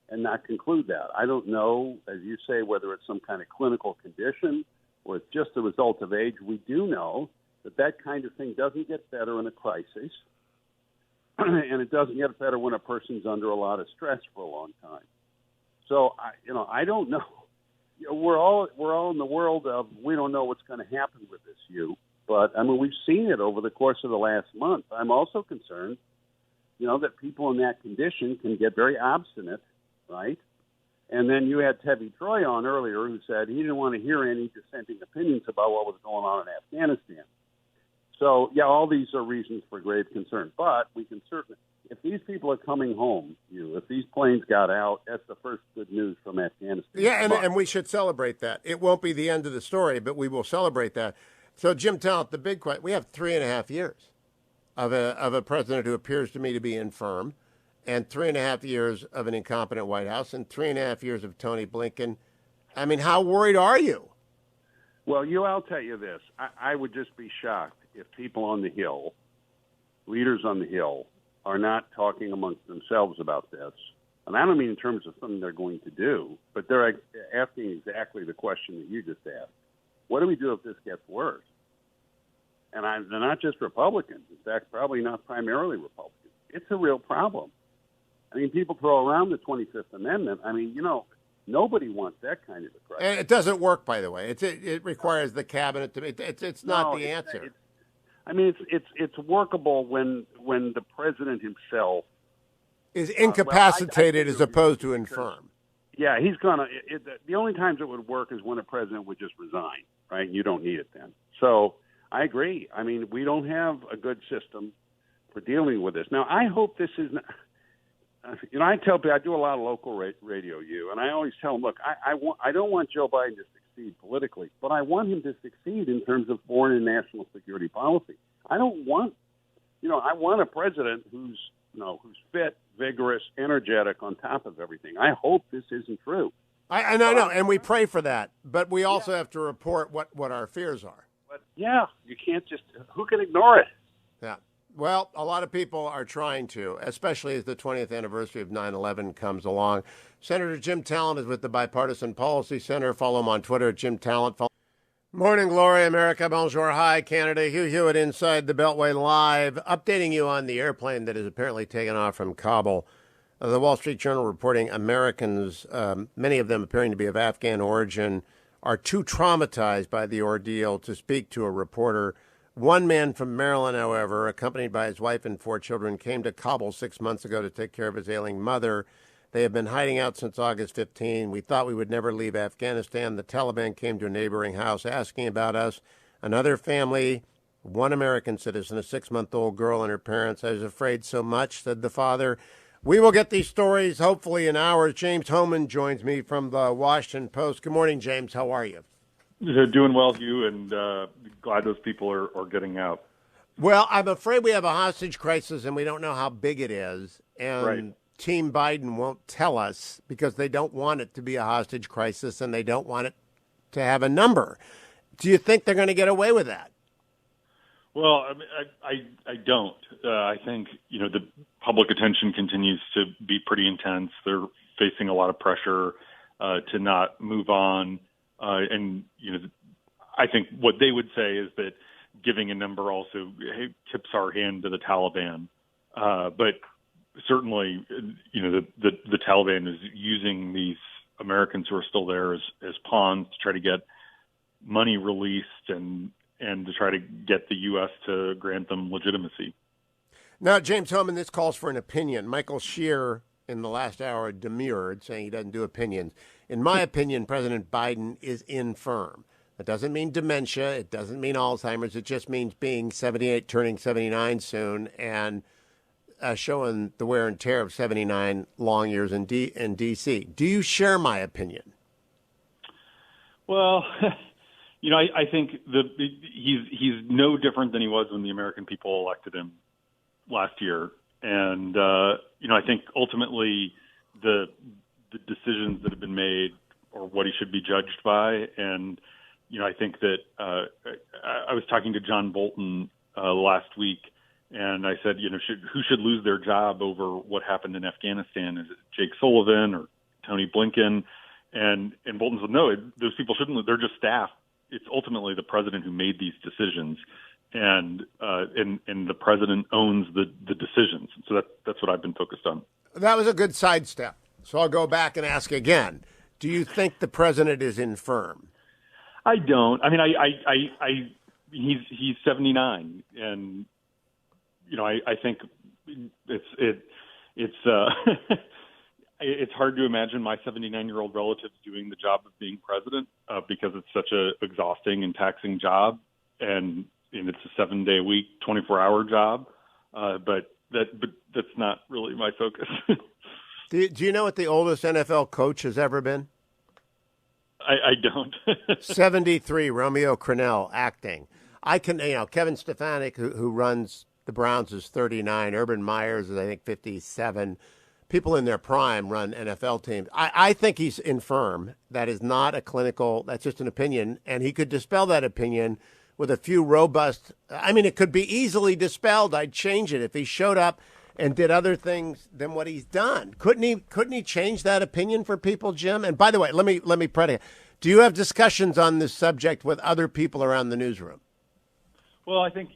and not conclude that. I don't know, as you say, whether it's some kind of clinical condition or it's just a result of age. We do know that kind of thing doesn't get better in a crisis, and it doesn't get better when a person's under a lot of stress for a long time. So, I don't know. We're all in the world of we don't know what's going to happen with this, But, I mean, we've seen it over the course of the last month. I'm also concerned, that people in that condition can get very obstinate, right? And then you had Tevi Troy on earlier who said he didn't want to hear any dissenting opinions about what was going on in Afghanistan. So, yeah, all these are reasons for grave concern. But we can certainly, if these people are coming home, if these planes got out, that's the first good news from Afghanistan. Yeah, and we should celebrate that. It won't be the end of the story, but we will celebrate that. So, Jim Talent, the big question, we have 3.5 years of a president who appears to me to be infirm, and 3.5 years of an incompetent White House, and 3.5 years of Tony Blinken. I mean, how worried are you? Well, I'll tell you this. I would just be shocked if people on the Hill, leaders on the Hill, are not talking amongst themselves about this. And I don't mean in terms of something they're going to do, but they're asking exactly the question that you just asked. What do we do if this gets worse? And they're not just Republicans. In fact, probably not primarily Republicans. It's a real problem. I mean, people throw around the 25th Amendment. I mean, nobody wants that kind of a crisis. And it doesn't work, by the way. It requires the cabinet to. It's not the answer. It's workable when the president himself is incapacitated as opposed to infirm. Yeah, he's gonna. The only times it would work is when a president would just resign, right? You don't need it then. So I agree. I mean, we don't have a good system for dealing with this. Now, I hope this is not. I tell people, I do a lot of local radio, and I always tell them, look, I don't want Joe Biden to succeed politically, but I want him to succeed in terms of foreign and national security policy. I don't want, I want a president who's fit, vigorous, energetic, on top of everything. I hope this isn't true. I know, and we pray for that, but we also have to report what our fears are. But yeah, you can't just, who can ignore it? Yeah. Well, a lot of people are trying to, especially as the 20th anniversary of 9/11 comes along. Senator Jim Talent is with the Bipartisan Policy Center. Follow him on Twitter at Jim Talent. Morning, glory, America. Bonjour, hi, Canada. Hugh Hewitt inside the Beltway Live, updating you on the airplane that is apparently taken off from Kabul. The Wall Street Journal reporting Americans, many of them appearing to be of Afghan origin, are too traumatized by the ordeal to speak to a reporter. One man from Maryland, however, accompanied by his wife and 4 children, came to Kabul 6 months ago to take care of his ailing mother. They have been hiding out since August 15. We thought we would never leave Afghanistan. The Taliban came to a neighboring house asking about us. Another family, one American citizen, a 6-month-old girl and her parents. I was afraid so much, said the father. We will get these stories hopefully in hours. James Hohmann joins me from the Washington Post. Good morning, James. How are you? Doing well, Hugh, and glad those people are getting out. Well, I'm afraid we have a hostage crisis, and we don't know how big it is. And right. Team Biden won't tell us because they don't want it to be a hostage crisis, and they don't want it to have a number. Do you think they're going to get away with that? Well, I don't. I think, the public attention continues to be pretty intense. They're facing a lot of pressure to not move on. And I think what they would say is that giving a number also tips our hand to the Taliban. But certainly, the Taliban is using these Americans who are still there as pawns to try to get money released and to try to get the U.S. to grant them legitimacy. Now, James Hohmann, this calls for an opinion. Michael Shear, in the last hour, demurred, saying he doesn't do opinions. In my opinion, President Biden is infirm. That doesn't mean dementia. It doesn't mean Alzheimer's. It just means being 78, turning 79 soon, and showing the wear and tear of 79 long years in D.C. Do you share my opinion? Well, I think he's no different than he was when the American people elected him last year. And, I think ultimately the decisions that have been made are what he should be judged by. And, I think that I was talking to John Bolton last week, and I said, who should lose their job over what happened in Afghanistan? Is it Jake Sullivan or Tony Blinken? And Bolton said, no, those people shouldn't. They're just staff. It's ultimately the president who made these decisions, and the president owns the decisions. So that's what I've been focused on. That was a good sidestep. So I'll go back and ask again. Do you think the president is infirm? I don't. I mean, he's 79, and I think it's it's hard to imagine my 79-year-old relatives doing the job of being president because it's such a exhausting and taxing job, and it's a 7-day-a-week, 24-hour job. But but that's not really my focus. Do you know what the oldest NFL coach has ever been? I don't. 73, Romeo Crennel, acting. Kevin Stefanik, who runs the Browns, is 39. Urban Myers is, I think, 57. People in their prime run NFL teams. I think he's infirm. That is not a clinical, that's just an opinion. And he could dispel that opinion with a few robust, it could be easily dispelled. I'd change it if he showed up and did other things than what he's done. Couldn't he change that opinion for people, Jim? And by the way, let me predicate. Do you have discussions on this subject with other people around the newsroom? Well, I think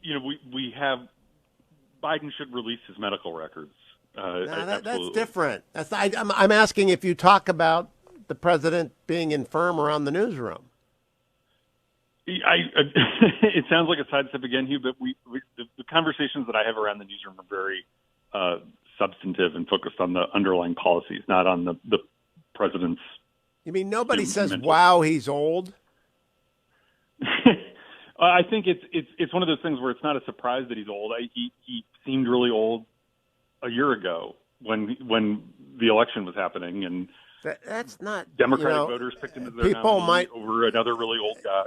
we have Biden should release his medical records. That's different. I'm asking if you talk about the president being infirm around the newsroom. It sounds like a sidestep again, Hugh, but the conversations that I have around the newsroom are very substantive and focused on the underlying policies, not on the president's. You mean nobody says, "Wow, he's old"? I think it's one of those things where it's not a surprise that he's old. He seemed really old a year ago when the election was happening, and that's not Democratic voters picked him as their nominee over another really old guy.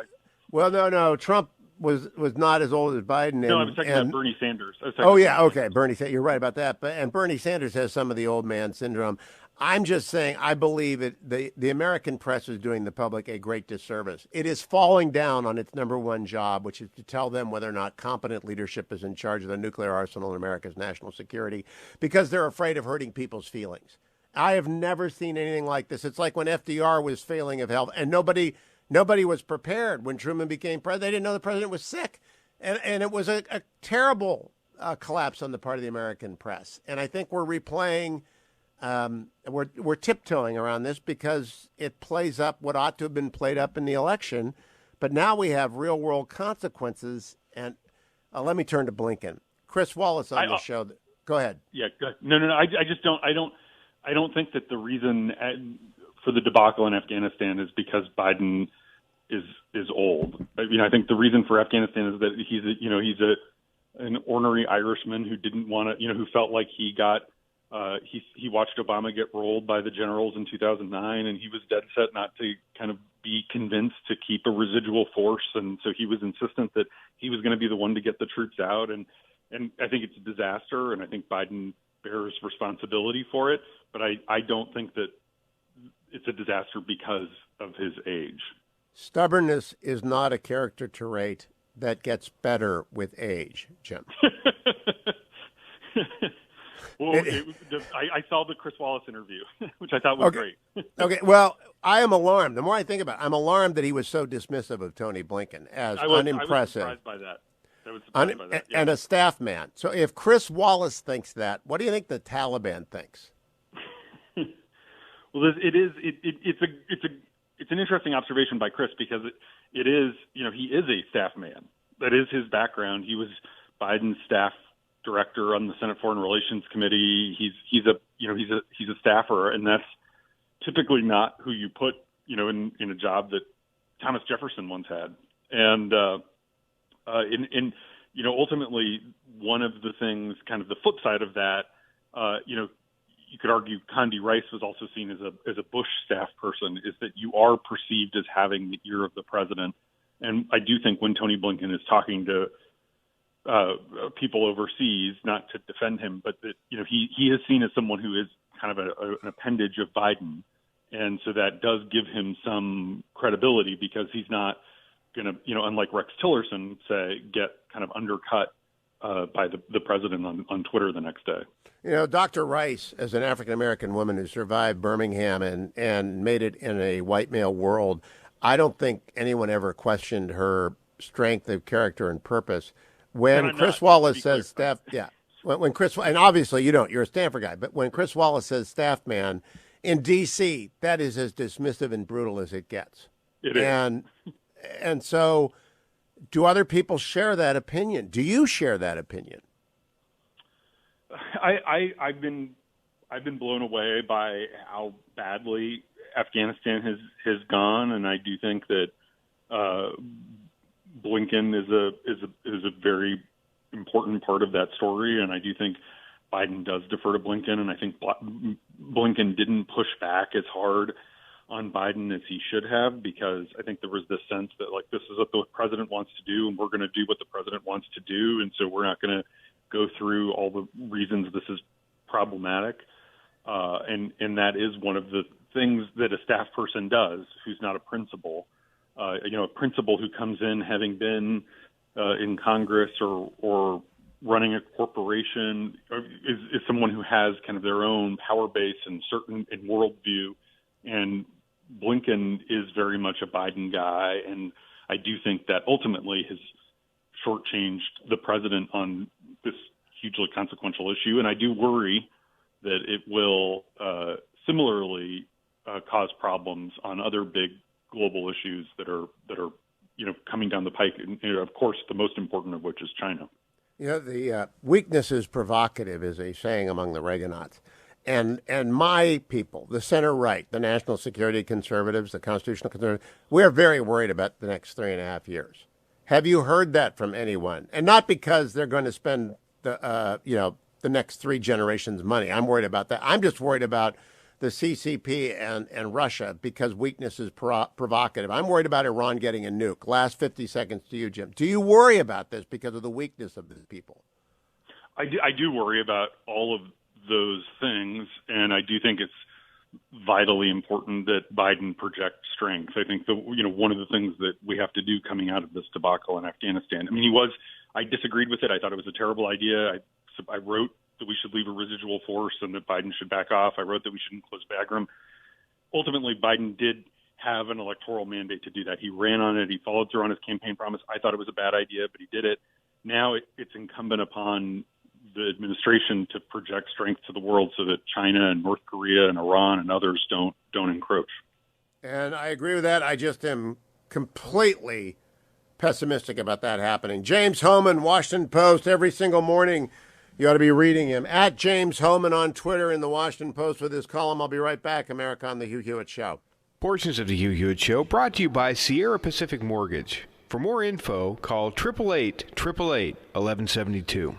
Well, no, Trump was not as old as Biden. No, I was talking about Bernie Sanders. Bernie Sanders. You're right about that. And Bernie Sanders has some of the old man syndrome. I'm just saying I believe the American press is doing the public a great disservice. It is falling down on its number one job, which is to tell them whether or not competent leadership is in charge of the nuclear arsenal in America's national security, because they're afraid of hurting people's feelings. I have never seen anything like this. It's like when FDR was failing of health, and nobody was prepared when Truman became president. They didn't know the president was sick. And it was a terrible collapse on the part of the American press. And I think we're replaying, we're tiptoeing around this because it plays up what ought to have been played up in the election. But now we have real world consequences. And let me turn to Blinken. Chris Wallace on the show. Go ahead. Yeah. No. I just don't. I don't think that the reason for the debacle in Afghanistan is because Biden is old. I think the reason for Afghanistan is that he's an ornery Irishman who didn't want to, who felt like he watched Obama get rolled by the generals in 2009, and he was dead set not to kind of be convinced to keep a residual force, and so he was insistent that he was going to be the one to get the troops out, and I think it's a disaster, and I think Biden bears responsibility for it, but I don't think that it's a disaster because of his age. Stubbornness is not a character trait that gets better with age, Jim. Well, I saw the Chris Wallace interview, which I thought was great. Okay, well, I am alarmed. The more I think about it, I'm alarmed that he was so dismissive of Tony Blinken as unimpressive. I was surprised by that. Yeah. And a staff man. So if Chris Wallace thinks that, what do you think the Taliban thinks? Well, it's an interesting observation by Chris because it is, he is a staff man. That is his background. He was Biden's staff director on the Senate Foreign Relations Committee. He's a staffer, and that's typically not who you put, in a job that Thomas Jefferson once had. And ultimately, one of the things, kind of the flip side of that, you could argue Condi Rice was also seen as a Bush staff person, is that you are perceived as having the ear of the president. And I do think when Tony Blinken is talking to people overseas, not to defend him, but that, he is seen as someone who is kind of an appendage of Biden. And so that does give him some credibility because he's not going to, unlike Rex Tillerson, get kind of undercut by the president on Twitter the next day. Dr. Rice, as an African-American woman who survived Birmingham and made it in a white male world, I don't think anyone ever questioned her strength of character and purpose. When Chris Wallace says staff, when Chris, and obviously you don't, you're a Stanford guy, but when Chris Wallace says staff man in D.C., that is as dismissive and brutal as it gets. It is. And so, do other people share that opinion? Do you share that opinion? I've been blown away by how badly Afghanistan has gone, and I do think that Blinken is a very important part of that story, and I do think Biden does defer to Blinken, and I think Blinken didn't push back as hard on Biden as he should have, because I think there was this sense that, like, this is what the president wants to do, and we're going to do what the president wants to do, and so we're not going to go through all the reasons this is problematic. And that is one of the things that a staff person does who's not a principal. A principal who comes in having been in Congress or running a corporation is someone who has kind of their own power base and certain in worldview. And Blinken is very much a Biden guy, and I do think that ultimately has shortchanged the president on this hugely consequential issue. And I do worry that it will similarly cause problems on other big global issues that are coming down the pike. And of course, the most important of which is China. The weakness is provocative is a saying among the Reaganites. And my people, the center right, the national security conservatives, the constitutional conservatives, we're very worried about the next 3.5 years. Have you heard that from anyone? And not because they're going to spend the next 3 generations' money. I'm worried about that. I'm just worried about the CCP and Russia because weakness is provocative. I'm worried about Iran getting a nuke. Last 50 seconds to you, Jim. Do you worry about this because of the weakness of the people? I do worry about all of those things, and I do think it's vitally important that Biden project strength. I think one of the things that we have to do coming out of this debacle in Afghanistan. I mean, I disagreed with it. I thought it was a terrible idea. I wrote that we should leave a residual force and that Biden should back off. I wrote that we shouldn't close Bagram. Ultimately, Biden did have an electoral mandate to do that. He ran on it. He followed through on his campaign promise. I thought it was a bad idea, but he did it. Now it's incumbent upon the administration to project strength to the world so that China and North Korea and Iran and others don't encroach. And I agree with that. I just am completely pessimistic about that happening. James Hohmann, Washington Post, every single morning you ought to be reading him. At James Hohmann on Twitter in the Washington Post with his column. I'll be right back. America on the Hugh Hewitt Show. Portions of the Hugh Hewitt Show brought to you by Sierra Pacific Mortgage. For more info, call 888-888-1172.